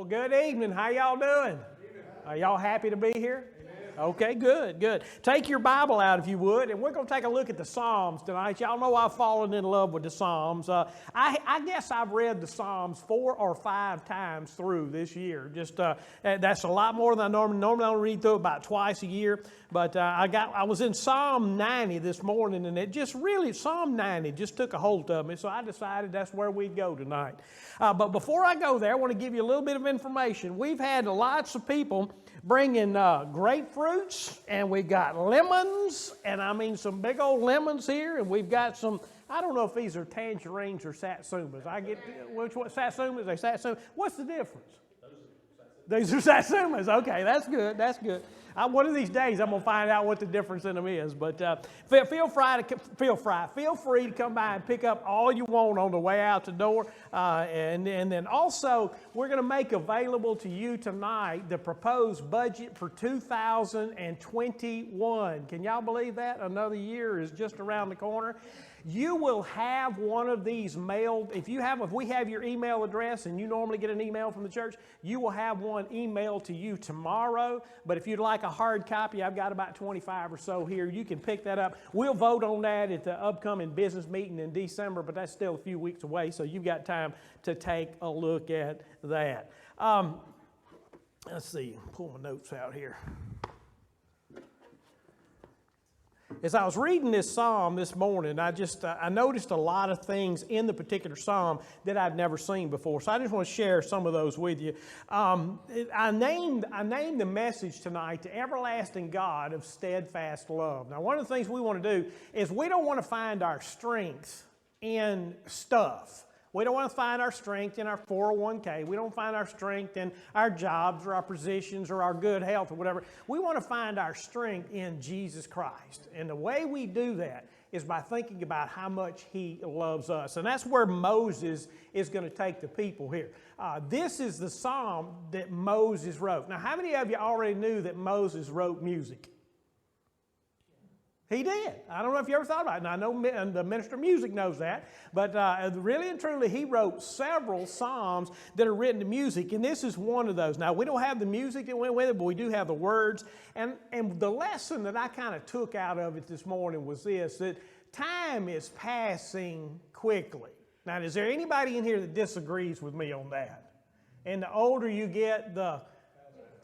Well, good evening. How y'all doing? Are y'all happy to be here? Okay, good. Take your Bible out if you would, and we're going to take a look at the Psalms tonight. Y'all know I've fallen in love with the Psalms. I guess I've read the Psalms 4 or 5 times through this year. That's a lot more than I normally I read through about twice a year. But I was in Psalm 90 this morning, and Psalm 90 just took a hold of me. So I decided that's where we'd go tonight. But before I go there, I want to give you a little bit of information. We've had lots of people bringing grapefruits, and we've got lemons, and I mean some big old lemons here, and we've got some, I don't know if these are tangerines or satsumas. Which one? Satsumas? They satsuma? What's the difference? These are satsumas. Okay, that's good. One of these days, I'm going to find out what the difference in them is. But feel free to come by and pick up all you want on the way out the door. And then also, we're going to make available to you tonight the proposed budget for 2021. Can y'all believe that? Another year is just around the corner. You will have one of these mailed. If we have your email address and you normally get an email from the church, you will have one emailed to you tomorrow. But if you'd like a hard copy, I've got about 25 or so here. You can pick that up. We'll vote on that at the upcoming business meeting in December, but that's still a few weeks away, so you've got time to take a look at that. Let's see, pull my notes out here. As I was reading this psalm this morning, I noticed a lot of things in the particular psalm that I've never seen before. So I just want to share some of those with you. I named the message tonight, "The Everlasting God of Steadfast Love." Now, one of the things we want to do is we don't want to find our strength in stuff. We don't want to find our strength in our 401k. We don't find our strength in our jobs or our positions or our good health or whatever. We want to find our strength in Jesus Christ. And the way we do that is by thinking about how much He loves us. And that's where Moses is going to take the people here. This is the psalm that Moses wrote. Now, how many of you already knew that Moses wrote music? He did. I don't know if you ever thought about it. Now, I know the minister of music knows that. But really and truly, he wrote several psalms that are written to music. And this is one of those. Now, we don't have the music that went with it, but we do have the words. And the lesson that I kind of took out of it this morning was this, that time is passing quickly. Now, is there anybody in here that disagrees with me on that? And the older you get, the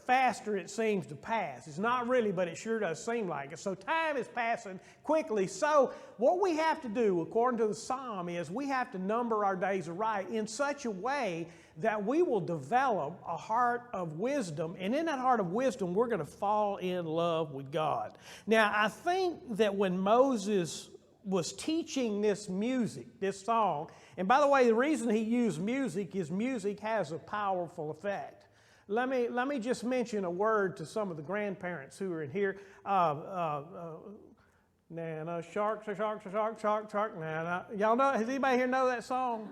faster it seems to pass. It's not really, but it sure does seem like it. So time is passing quickly. So what we have to do, according to the psalm, is we have to number our days aright in such a way that we will develop a heart of wisdom. And in that heart of wisdom, we're going to fall in love with God. Now, I think that when Moses was teaching this music, this song, and by the way, the reason he used music is music has a powerful effect. Let me just mention a word to some of the grandparents who are in here. Nana, shark. Nana. Y'all know? Does anybody here know that song?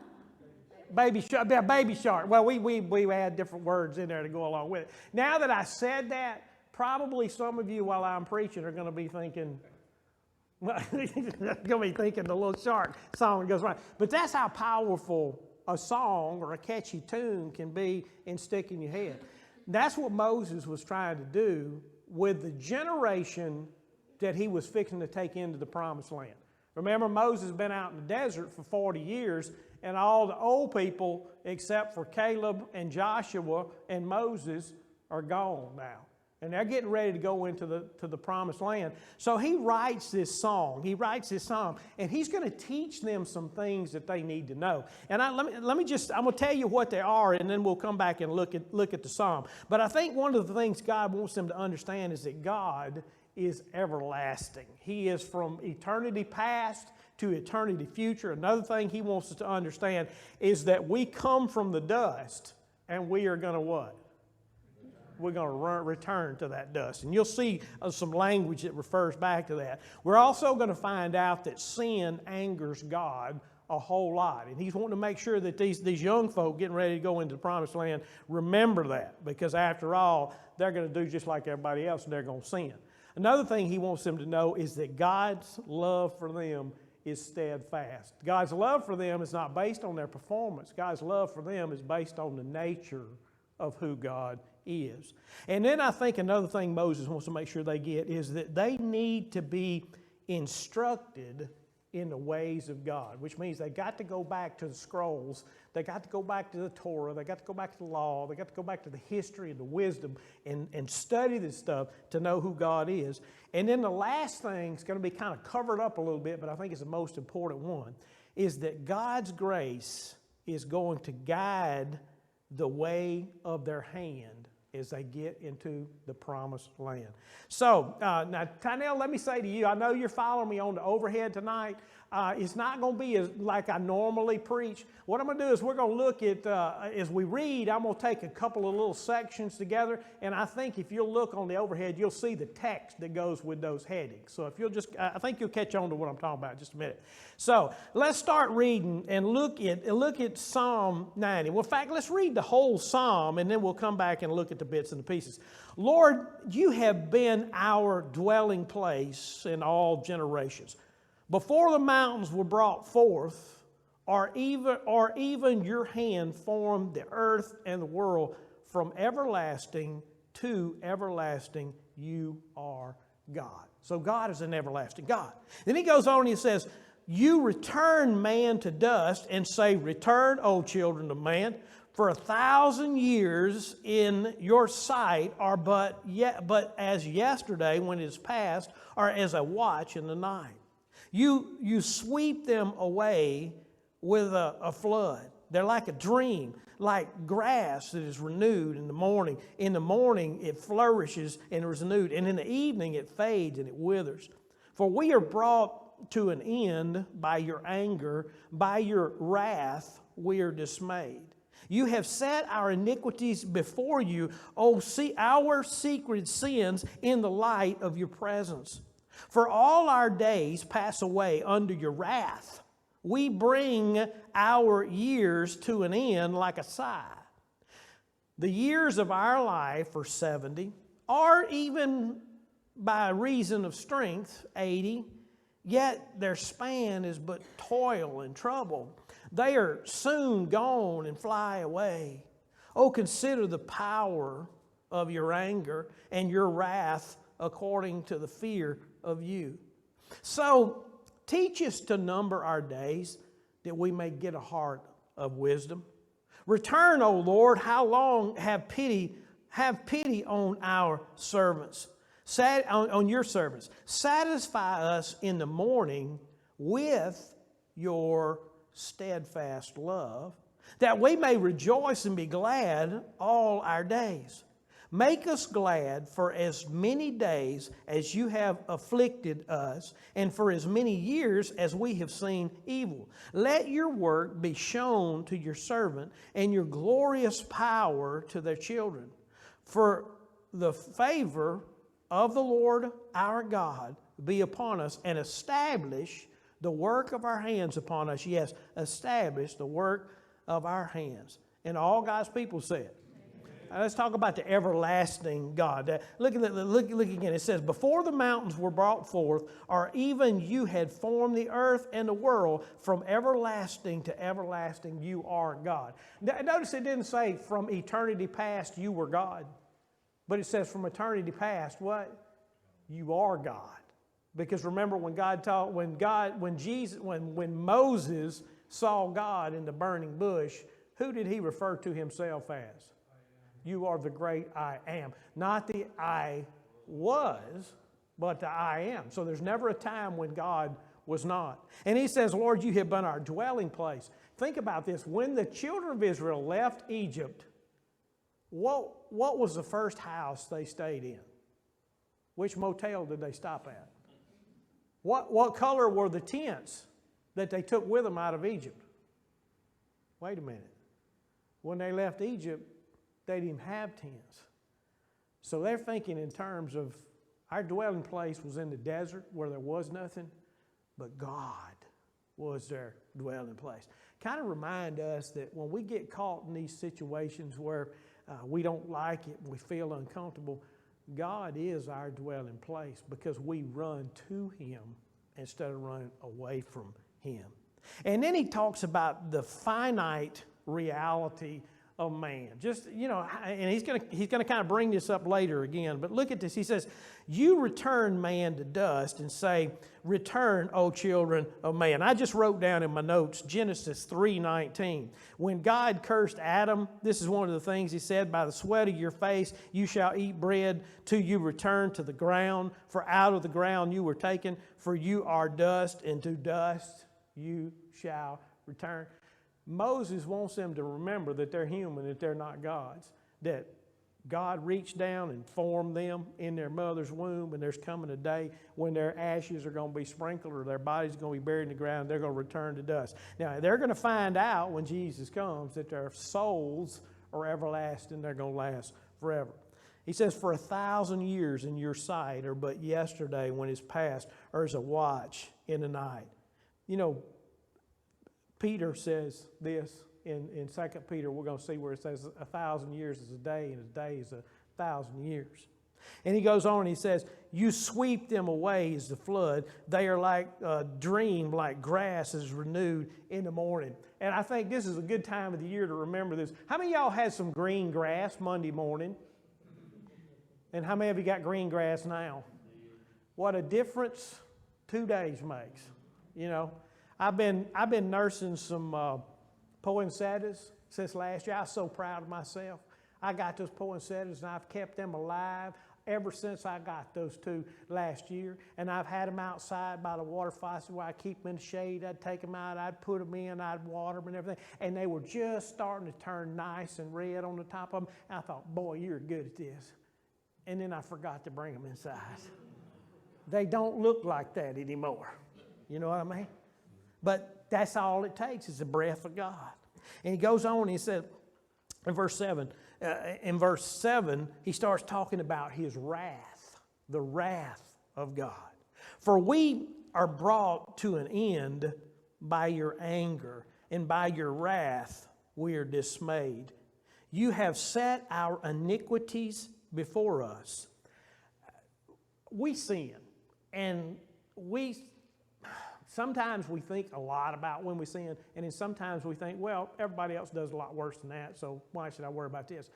Baby shark. Well, we add different words in there to go along with it. Now that I said that, probably some of you while I'm preaching are going to be thinking, the little shark song goes right. But that's how powerful a song or a catchy tune can be and stick in your head. That's what Moses was trying to do with the generation that he was fixing to take into the promised land. Remember, Moses has been out in the desert for 40 years, and all the old people, except for Caleb and Joshua and Moses, are gone now. And they're getting ready to go into the promised land. So he writes this song. He writes this psalm. And he's going to teach them some things that they need to know. And I'm going to tell you what they are, and then we'll come back and look at the psalm. But I think one of the things God wants them to understand is that God is everlasting. He is from eternity past to eternity future. Another thing he wants us to understand is that we come from the dust, and we are going to what? We're going to return to that dust. And you'll see some language that refers back to that. We're also going to find out that sin angers God a whole lot. And he's wanting to make sure that these young folk getting ready to go into the promised land remember that. Because after all, they're going to do just like everybody else, and they're going to sin. Another thing he wants them to know is that God's love for them is steadfast. God's love for them is not based on their performance. God's love for them is based on the nature of who God is. And then I think another thing Moses wants to make sure they get is that they need to be instructed in the ways of God, which means they got to go back to the scrolls, they got to go back to the Torah, they got to go back to the law, they got to go back to the history and the wisdom and study this stuff to know who God is. And then the last thing is going to be kind of covered up a little bit, but I think it's the most important one, is that God's grace is going to guide the way of their hand as they get into the promised land. So, now, Tynell, let me say to you, I know you're following me on the overhead tonight. It's not going to be like I normally preach. What I'm going to do is we're going to look at, as we read, I'm going to take a couple of little sections together, and I think if you'll look on the overhead, you'll see the text that goes with those headings. So if you'll just, I think you'll catch on to what I'm talking about in just a minute. So let's start reading and look at Psalm 90. Well, in fact, let's read the whole Psalm, and then we'll come back and look at the bits and the pieces. Lord, you have been our dwelling place in all generations. Before the mountains were brought forth, or even your hand formed the earth and the world, from everlasting to everlasting, you are God. So God is an everlasting God. Then he goes on and he says, you return man to dust and say, return, O children of man, for 1,000 years in your sight are but as yesterday when it is past, or as a watch in the night. You sweep them away with a flood. They're like a dream, like grass that is renewed in the morning. In the morning it flourishes and is renewed, and in the evening it fades and it withers. For we are brought to an end by your anger, by your wrath we are dismayed. You have set our iniquities before you, see our secret sins in the light of your presence. For all our days pass away under your wrath. We bring our years to an end like a sigh. The years of our life are 70, or even by reason of strength, 80, yet their span is but toil and trouble. They are soon gone and fly away. Oh, consider the power of your anger and your wrath according to the fear of you. So teach us to number our days that we may get a heart of wisdom. Return, O Lord, how long? Have pity on our servants, on your servants. Satisfy us in the morning with your steadfast love, that we may rejoice and be glad all our days. Make us glad for as many days as you have afflicted us, and for as many years as we have seen evil. Let your work be shown to your servant, and your glorious power to their children. For the favor of the Lord our God be upon us, and establish the work of our hands upon us. Yes, establish the work of our hands. And all God's people said. Let's talk about the everlasting God. Look again. It says, before the mountains were brought forth, or even you had formed the earth and the world, from everlasting to everlasting you are God. Notice it didn't say from eternity past you were God. But it says from eternity past, what? You are God. Because remember when Moses saw God in the burning bush, who did he refer to himself as? You are the great I am. Not the I was, but the I am. So there's never a time when God was not. And he says, Lord, you have been our dwelling place. Think about this. When the children of Israel left Egypt, what was the first house they stayed in? Which motel did they stop at? What color were the tents that they took with them out of Egypt? Wait a minute. When they left Egypt, they didn't have tents. So they're thinking in terms of our dwelling place was in the desert where there was nothing, but God was their dwelling place. Kind of remind us that when we get caught in these situations where we don't like it, we feel uncomfortable, God is our dwelling place because we run to Him instead of running away from Him. And then he talks about the finite reality of man. Just, and he's gonna kind of bring this up later again, but look at this. He says, you return man to dust and say, return, O children of man. I just wrote down in my notes, Genesis 3:19. When God cursed Adam, this is one of the things he said, by the sweat of your face you shall eat bread till you return to the ground, for out of the ground you were taken, for you are dust, and to dust you shall return. Moses wants them to remember that they're human, that they're not gods, that God reached down and formed them in their mother's womb, and there's coming a day when their ashes are going to be sprinkled or their bodies are going to be buried in the ground. They're going to return to dust. Now, they're going to find out when Jesus comes that their souls are everlasting. They're going to last forever. He says, for 1,000 years in your sight are but yesterday when it's past, or as a watch in the night. Peter says this in 2 Peter. We're going to see where it says 1,000 years is a day, and a day is 1,000 years. And he goes on and he says, you sweep them away as the flood. They are like a dream, like grass is renewed in the morning. And I think this is a good time of the year to remember this. How many of y'all had some green grass Monday morning? And how many of you got green grass now? What a difference 2 days makes, I've been nursing some poinsettias since last year. I was so proud of myself. I got those poinsettias and I've kept them alive ever since I got those 2 last year. And I've had them outside by the water faucet where I keep them in the shade. I'd take them out, I'd put them in, I'd water them and everything. And they were just starting to turn nice and red on the top of them. And I thought, boy, you're good at this. And then I forgot to bring them inside. They don't look like that anymore. You know what I mean? But that's all it takes is the breath of God. And he goes on and he said in verse 7, he starts talking about his wrath, the wrath of God. For we are brought to an end by your anger, and by your wrath we are dismayed. You have set our iniquities before us. We sin, and sometimes we think a lot about when we sin, and then sometimes we think, well, everybody else does a lot worse than that, so why should I worry about this?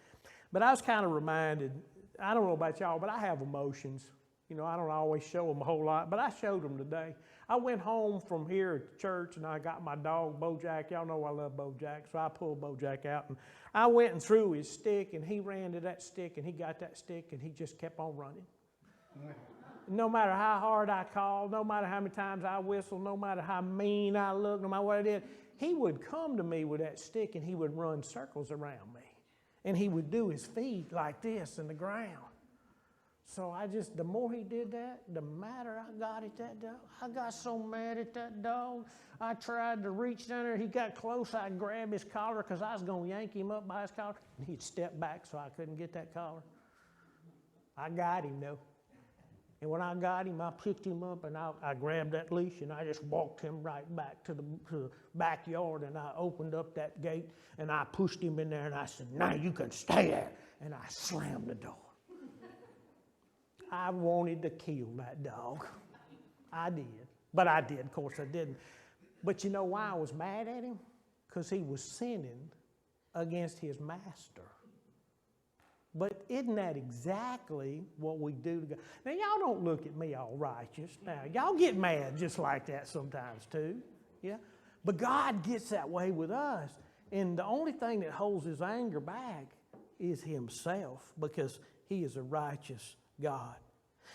But I was kind of reminded, I don't know about y'all, but I have emotions. I don't always show them a whole lot, but I showed them today. I went home from here at church, and I got my dog, Bojack. Y'all know I love Bojack, so I pulled Bojack out, and I went and threw his stick, and he ran to that stick, and he got that stick, and he just kept on running. No matter how hard I called, no matter how many times I whistled, no matter how mean I looked, no matter what I did, he would come to me with that stick and he would run circles around me. And he would do his feet like this in the ground. So the more he did that, the madder I got at that dog. I got so mad at that dog. I tried to reach down there. He got close. I grabbed his collar because I was going to yank him up by his collar. And he'd step back so I couldn't get that collar. I got him though. And when I got him, I picked him up and I grabbed that leash and I just walked him right back to the backyard, and I opened up that gate and I pushed him in there and I said, now you can stay there. And I slammed the door. I wanted to kill that dog. I did. But I did, of course I didn't. But you know why I was mad at him? Because he was sinning against his master. But isn't that exactly what we do to God? Now, y'all don't look at me all righteous. Now, y'all get mad just like that sometimes too. Yeah? But God gets that way with us. And the only thing that holds his anger back is himself, because he is a righteous God.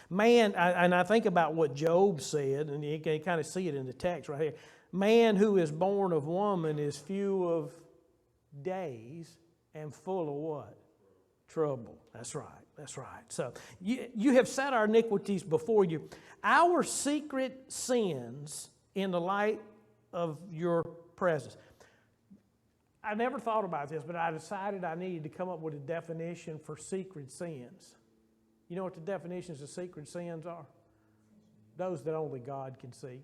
Man, and I think about what Job said, and you can kind of see it in the text right here. Man who is born of woman is few of days and full of what? Trouble. That's right. That's right. So you have set our iniquities before you. Our secret sins in the light of your presence. I never thought about this, but I decided I needed to come up with a definition for secret sins. You know what the definitions of secret sins are? Those that only God can see.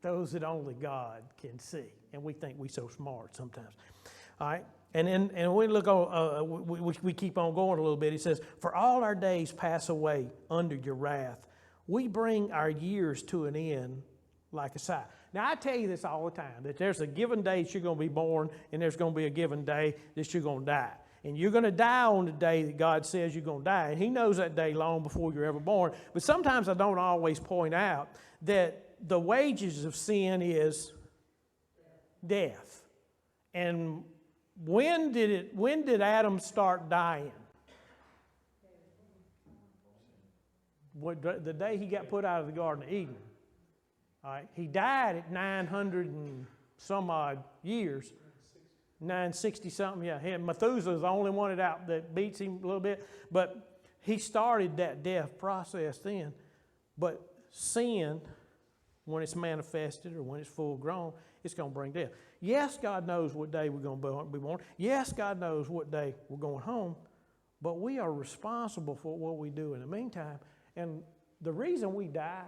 Those that only God can see. And we think we're so smart sometimes. All right? And we look on, we keep on going a little bit. He says, for all our days pass away under your wrath. We bring our years to an end like a sigh. Now, I tell you this all the time, that there's a given day that you're going to be born, and there's going to be a given day that you're going to die. And you're going to die on the day that God says you're going to die. And he knows that day long before you're ever born. But sometimes I don't always point out that the wages of sin is death. And when did Adam start dying? The day he got put out of the Garden of Eden. All right. He died at 900 and some odd years. 960 something, yeah. Methuselah's the only one that beats him a little bit. But he started that death process then. But sin, when it's manifested or when it's full grown, it's going to bring death. Yes, God knows what day we're going to be born. Yes, God knows what day we're going home. But we are responsible for what we do in the meantime. And the reason we die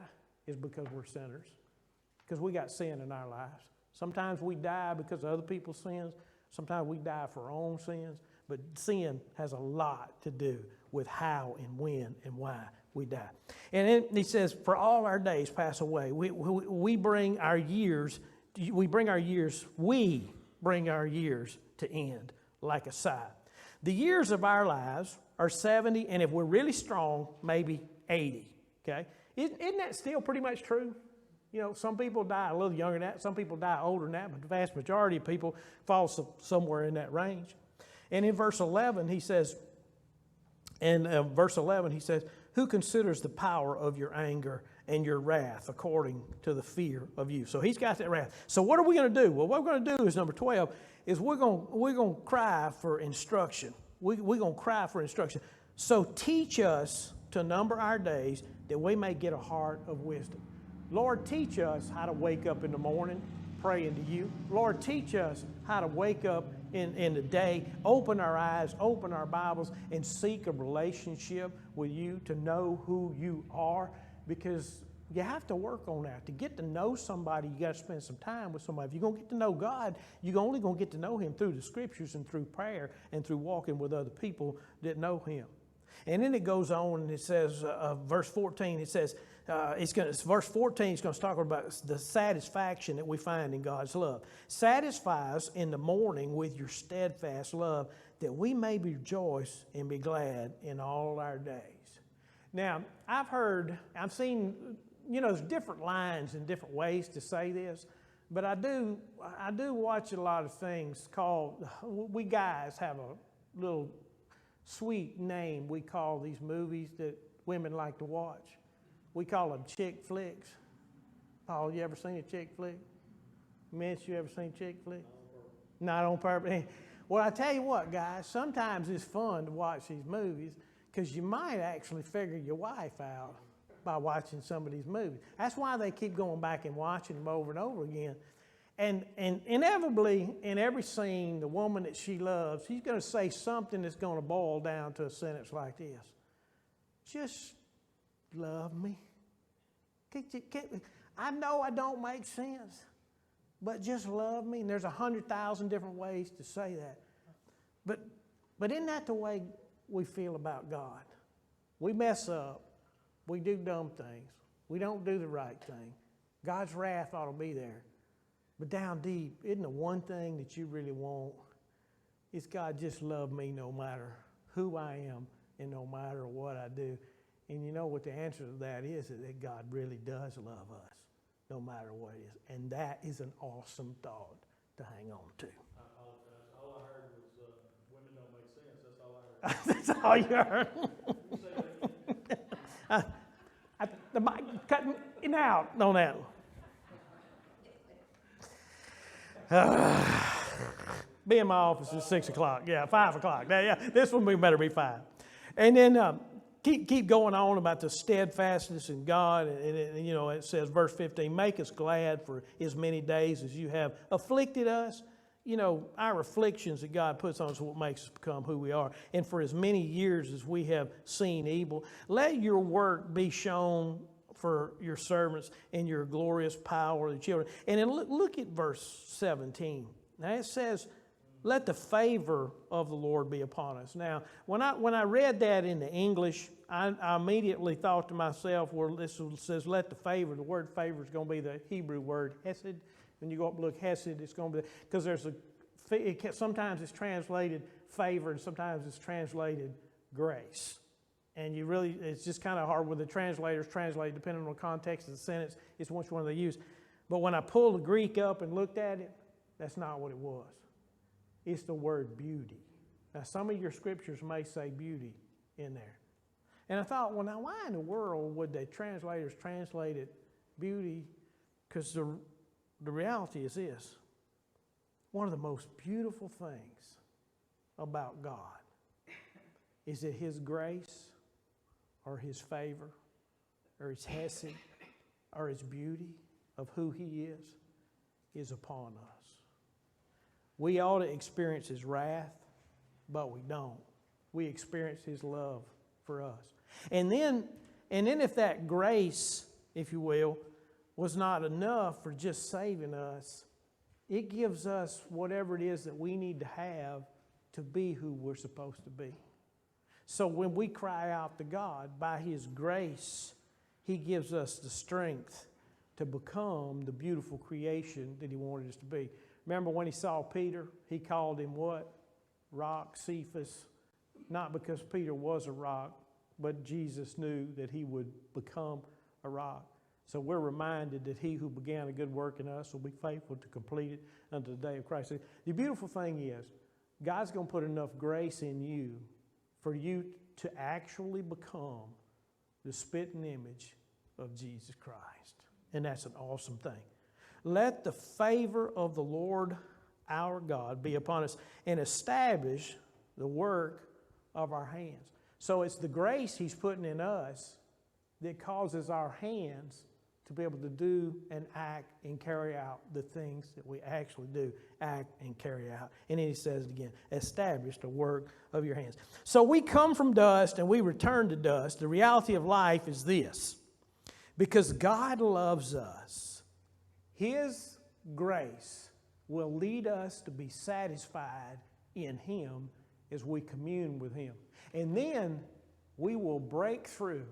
is because we're sinners. Because we got sin in our lives. Sometimes we die because of other people's sins. Sometimes we die for our own sins. But sin has a lot to do with how and when and why we die. And then he says, for all our days pass away. We bring our years to end like a sigh. The years of our lives are 70, and if we're really strong, maybe 80. Okay? Isn't that still pretty much true? You know, some people die a little younger than that. Some people die older than that. But the vast majority of people fall somewhere in that range. And in verse 11, he says, who considers the power of your anger and your wrath according to the fear of you? So he's got that wrath. So what are we going to do? Well, what we're going to do is number 12 is we're going to cry for instruction. We're going to cry for instruction. So teach us to number our days that we may get a heart of wisdom. Lord, teach us how to wake up in the morning praying to you. Lord, teach us how to wake up in the day, open our eyes, open our Bibles, and seek a relationship with you to know who you are, because you have to work on that. To get to know somebody, you got to spend some time with somebody. If you're going to get to know God, you're only going to get to know him through the scriptures and through prayer and through walking with other people that know him. And then it goes on and it says, verse 14, it says, verse 14 is going to talk about the satisfaction that we find in God's love. Satisfy us in the morning with your steadfast love, that we may rejoice and be glad in all our days. Now, I've seen, there's different lines and different ways to say this, but I do watch a lot of things called, we guys have a little sweet name we call these movies that women like to watch. We call them chick flicks. Paul, you ever seen a chick flick? Mitch, you ever seen chick flick? Not on purpose. Well, I tell you what, guys, sometimes it's fun to watch these movies because you might actually figure your wife out by watching some of these movies. That's why they keep going back and watching them over and over again. And inevitably, in every scene, the woman that she loves, she's going to say something that's going to boil down to a sentence like this. Just love me. I know I don't make sense, but just love me. And there's 100,000 different ways to say that. But isn't that the way we feel about God? We mess up. We do dumb things. We don't do the right thing. God's wrath ought to be there. But down deep, isn't the one thing that you really want? It's God, just love me no matter who I am and no matter what I do. And you know what the answer to that is that God really does love us no matter what it is. And that is an awesome thought to hang on to. All I heard was women don't make sense. That's all I heard. That's all you heard. The mic cutting him out on that one. Be in my office at 6 o'clock. Yeah, 5 o'clock. Yeah, this one we better be 5. And then keep going on about the steadfastness in God. And it says, verse 15, make us glad for as many days as you have afflicted us. Our afflictions that God puts on us is what makes us become who we are. And for as many years as we have seen evil, let your work be shown for your servants and your glorious power of the children. And then look at verse 17. Now it says, Let the favor of the Lord be upon us. Now, when I read that in the English, I immediately thought to myself, well, this says let the favor. The word favor is going to be the Hebrew word hesed. When you go up and look hesed, it's going to be, because sometimes it's translated favor and sometimes it's translated grace. And it's just kind of hard when the translators translate, depending on the context of the sentence, it's which one they use. But when I pulled the Greek up and looked at it, that's not what it was. It's the word beauty. Now, some of your scriptures may say beauty in there. And I thought, well, now, why in the world would the translators translate it beauty? Because the reality is this. One of the most beautiful things about God is that His grace or His favor or His hesed or His beauty of who He is upon us. We ought to experience His wrath, but we don't. We experience His love for us. And then if that grace, if you will, was not enough for just saving us, it gives us whatever it is that we need to have to be who we're supposed to be. So when we cry out to God, by His grace, He gives us the strength to become the beautiful creation that He wanted us to be. Remember when He saw Peter, He called him what? Rock, Cephas. Not because Peter was a rock, but Jesus knew that he would become a rock. So we're reminded that He who began a good work in us will be faithful to complete it unto the day of Christ. The beautiful thing is, God's going to put enough grace in you for you to actually become the spitting image of Jesus Christ. And that's an awesome thing. Let the favor of the Lord our God be upon us and establish the work of our hands. So it's the grace He's putting in us that causes our hands to be able to do and act and carry out the things that we actually do, act and carry out. And then He says it again, establish the work of your hands. So we come from dust and we return to dust. The reality of life is this. Because God loves us, His grace will lead us to be satisfied in Him as we commune with Him. And then we will break through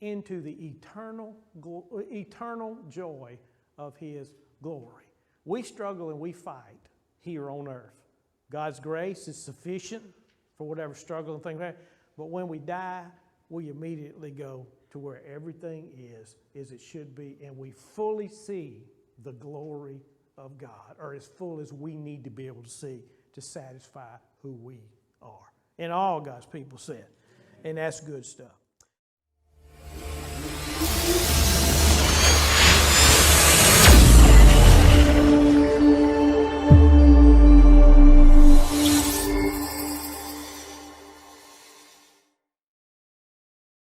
into the eternal joy of His glory. We struggle and we fight here on earth. God's grace is sufficient for whatever struggle and things like that. But when we die, we immediately go to where everything is as it should be, and we fully see the glory of God, or as full as we need to be able to see to satisfy who we are. And all God's people said. And that's good stuff.